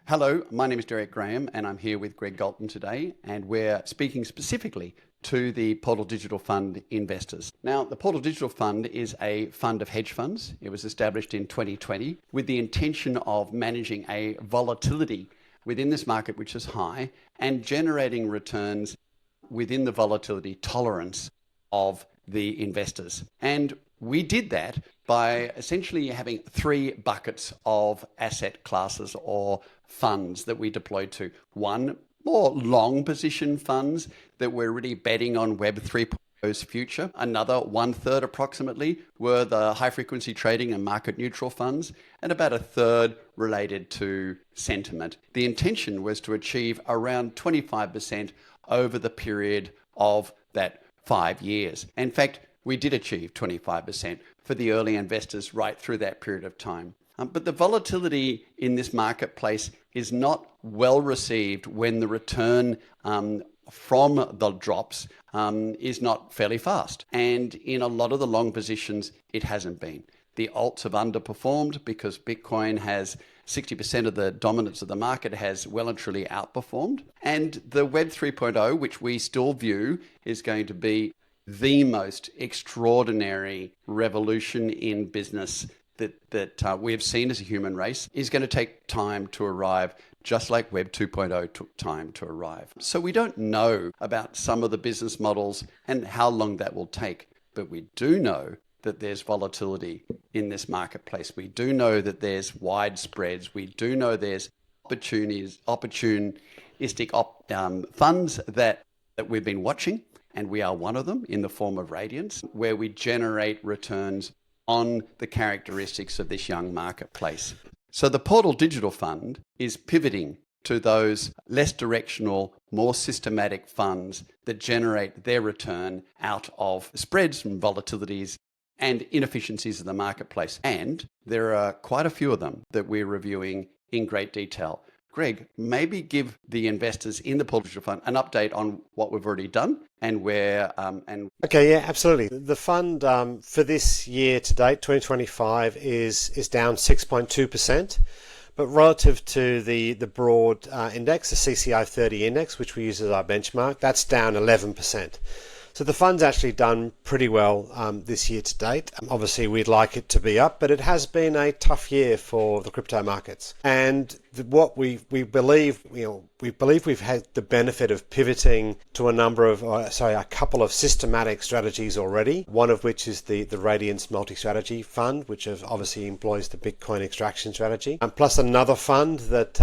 Hello, my name is Derek Graham and I'm here with Greg Galton today, and we're speaking specifically to the Portal Digital Fund investors. Now, the Portal Digital Fund is a fund of hedge funds. It was established in 2020 with the intention of managing a volatility within this market which is high and generating returns within the volatility tolerance of the investors. And we did that by essentially having three buckets of asset classes or funds that we deployed to. One, more long position funds that were really betting on Web 3.0's future. Another 1/3 approximately were the high frequency trading and market neutral funds, and about a third related to sentiment. The intention was to achieve around 25% over the period of that 5 years. In fact, we did achieve 25% for the early investors right through that period of time. But the volatility in this marketplace is not well received when the return from the drops is not fairly fast. And in a lot of the long positions, it hasn't been. The alts have underperformed because Bitcoin has 60% of the dominance of the market, has well and truly outperformed. And the Web 3.0, which we still view is going to be the most extraordinary revolution in business that we have seen as a human race, is going to take time to arrive, just like Web 2.0 took time to arrive. So we don't know about some of the business models and how long that will take, but we do know that there's volatility in this marketplace. We do know that there's wide spreads. We do know there's opportunistic funds that we've been watching, and we are one of them in the form of Radiance, where we generate returns on the characteristics of this young marketplace. So the Portal Digital Fund is pivoting to those less directional, more systematic funds that generate their return out of spreads from volatilities and inefficiencies of the marketplace. And there are quite a few of them that we're reviewing in great detail. Greg, maybe give the investors in the Portal Digital Fund an update on what we've already done and where Okay, yeah, absolutely. The fund for this year to date, 2025, is down 6.2%, but relative to the broad index, the CCI 30 index, which we use as our benchmark, that's down 11%. So the fund's actually done pretty well this year to date. Obviously, we'd like it to be up, but it has been a tough year for the crypto markets. And what we believe we've had the benefit of pivoting to a couple of systematic strategies already. One of which is the Radiance Multi-Strategy Fund, which obviously employs the Bitcoin extraction strategy, and plus another fund that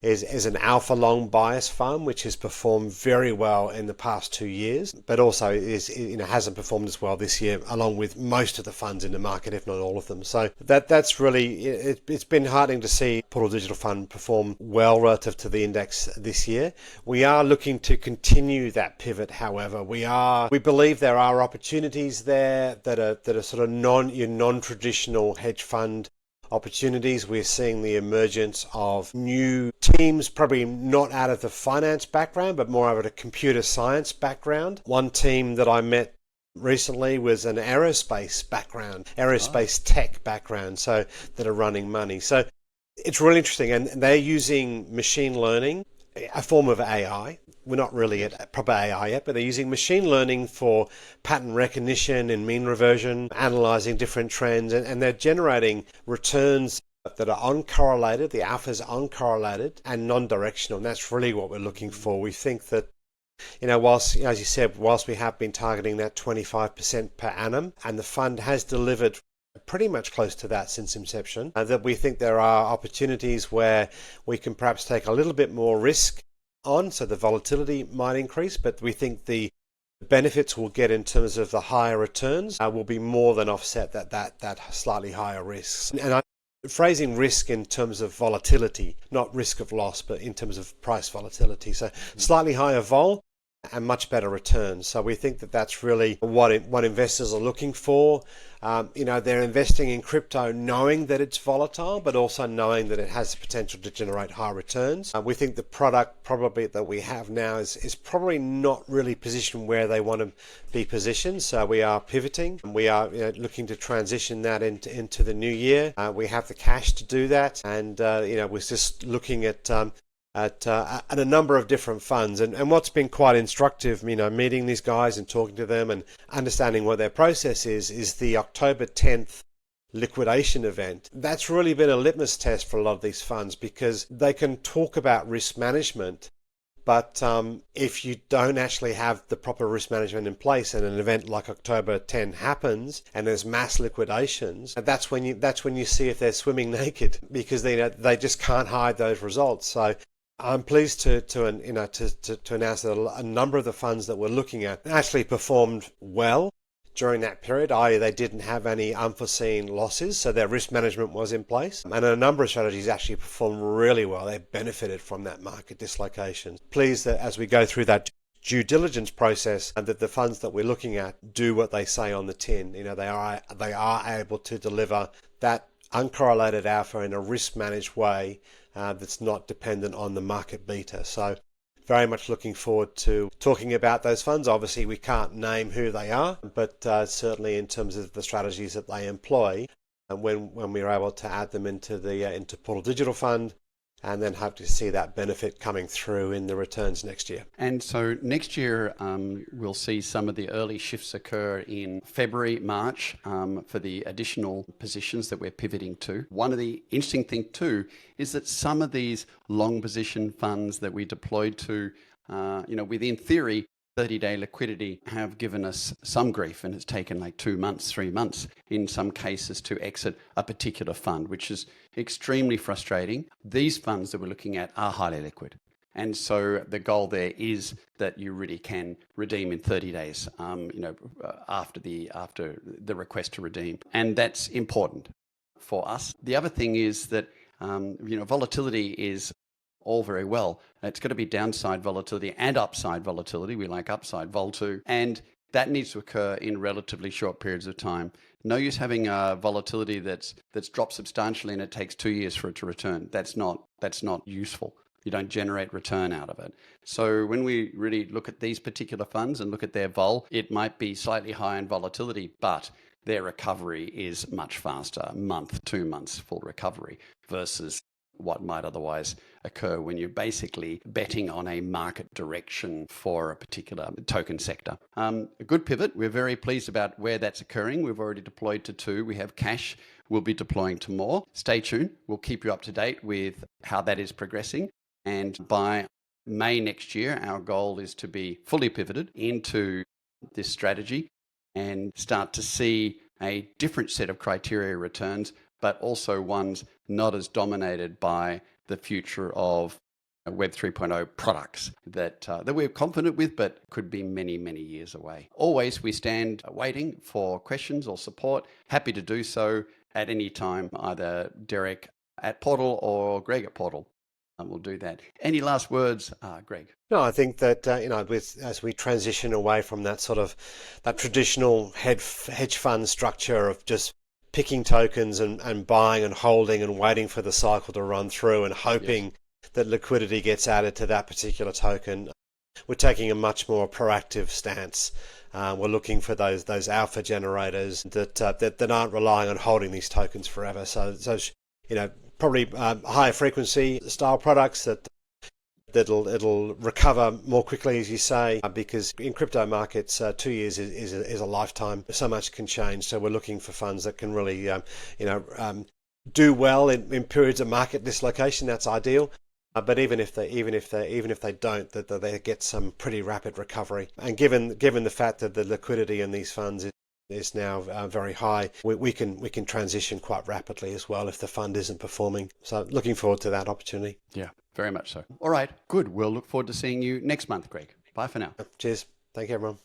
is an alpha long bias fund, which has performed very well in the past 2 years, but also hasn't performed as well this year, along with most of the funds in the market, if not all of them. So that's really it's been heartening to see Portal Digital Fund perform well relative to the index this year. We are looking to continue that pivot. However, we believe there are opportunities there that are sort of non-traditional hedge fund opportunities. We're seeing the emergence of new teams, probably not out of the finance background, but more out of a computer science background. One team that I met recently was an aerospace tech background, so that are running money. So it's really interesting, and they're using machine learning, a form of AI. We're not really at proper AI yet, but they're using machine learning for pattern recognition and mean reversion, analyzing different trends, and they're generating returns that are uncorrelated. The alpha's uncorrelated and non-directional, and that's really what we're looking for. We think that, whilst, as you said, whilst we have been targeting that 25% per annum, and the fund has delivered pretty much close to that since inception, that we think there are opportunities where we can perhaps take a little bit more risk on, so the volatility might increase, but we think the benefits we'll get in terms of the higher returns will be more than offset that slightly higher risks. And I'm phrasing risk in terms of volatility, not risk of loss, but in terms of price volatility. So slightly higher vol, and much better returns. So we think that that's really what investors are looking for. They're investing in crypto knowing that it's volatile, but also knowing that it has the potential to generate high returns. We think the product probably that we have now is probably not really positioned where they want to be positioned. So we are pivoting. We are looking to transition that into the new year. We have the cash to do that, and we're just looking at a number of different funds, and what's been quite instructive, meeting these guys and talking to them and understanding what their process is the October 10th liquidation event. That's really been a litmus test for a lot of these funds, because they can talk about risk management, but if you don't actually have the proper risk management in place, and an event like October 10 happens and there's mass liquidations, that's when you see if they're swimming naked, because they just can't hide those results. So I'm pleased to announce that a number of the funds that we're looking at actually performed well during that period, i.e. they didn't have any unforeseen losses, so their risk management was in place. And a number of strategies actually performed really well. They benefited from that market dislocation. Pleased that as we go through that due diligence process, and that the funds that we're looking at do what they say on the tin. They are able to deliver that uncorrelated alpha in a risk managed way that's not dependent on the market beta. So very much looking forward to talking about those funds. Obviously we can't name who they are, but certainly in terms of the strategies that they employ, and when we're able to add them into Portal Digital Fund, and then hope to see that benefit coming through in the returns next year. And so next year, we'll see some of the early shifts occur in February, March, for the additional positions that we're pivoting to. One of the interesting things too is that some of these long position funds that we deployed to, within theory, 30-day liquidity have given us some grief, and it's taken like 2 months, 3 months in some cases to exit a particular fund, which is extremely frustrating. These funds that we're looking at are highly liquid. And so the goal there is that you really can redeem in 30 days, after the request to redeem. And that's important for us. The other thing is that, volatility is all very well. It's got to be downside volatility and upside volatility. We like upside vol too. And that needs to occur in relatively short periods of time. No use having a volatility that's dropped substantially and it takes 2 years for it to return. That's not useful. You don't generate return out of it. So when we really look at these particular funds and look at their vol, it might be slightly high in volatility, but their recovery is much faster, a month, 2 months full recovery, versus what might otherwise occur when you're basically betting on a market direction for a particular token sector. A good pivot. We're very pleased about where that's occurring. We've already deployed to 2. We have cash. We'll be deploying to more. Stay tuned. We'll keep you up to date with how that is progressing. And by May next year, our goal is to be fully pivoted into this strategy and start to see a different set of criteria returns, but also ones not as dominated by the future of Web 3.0 products that we're confident with, but could be many, many years away. Always, we stand waiting for questions or support. Happy to do so at any time, either Derek at Portal or Greg at Portal. We'll do that. Any last words, Greg? No, I think that as we transition away from that that traditional hedge fund structure of just picking tokens and buying and holding and waiting for the cycle to run through and hoping that liquidity gets added to that particular token, we're taking a much more proactive stance. We're looking for those alpha generators that aren't relying on holding these tokens forever. So probably higher frequency style products that'll recover more quickly, as you say, because in crypto markets, 2 years is a lifetime. So much can change. So we're looking for funds that can really, do well in periods of market dislocation. That's ideal. But even if they don't, that they get some pretty rapid recovery. And given the fact that the liquidity in these funds is now very high, we can transition quite rapidly as well if the fund isn't performing. So looking forward to that opportunity. Yeah, very much so. All right, good. We'll look forward to seeing you next month, Greg. Bye for now. Cheers. Thank you, everyone.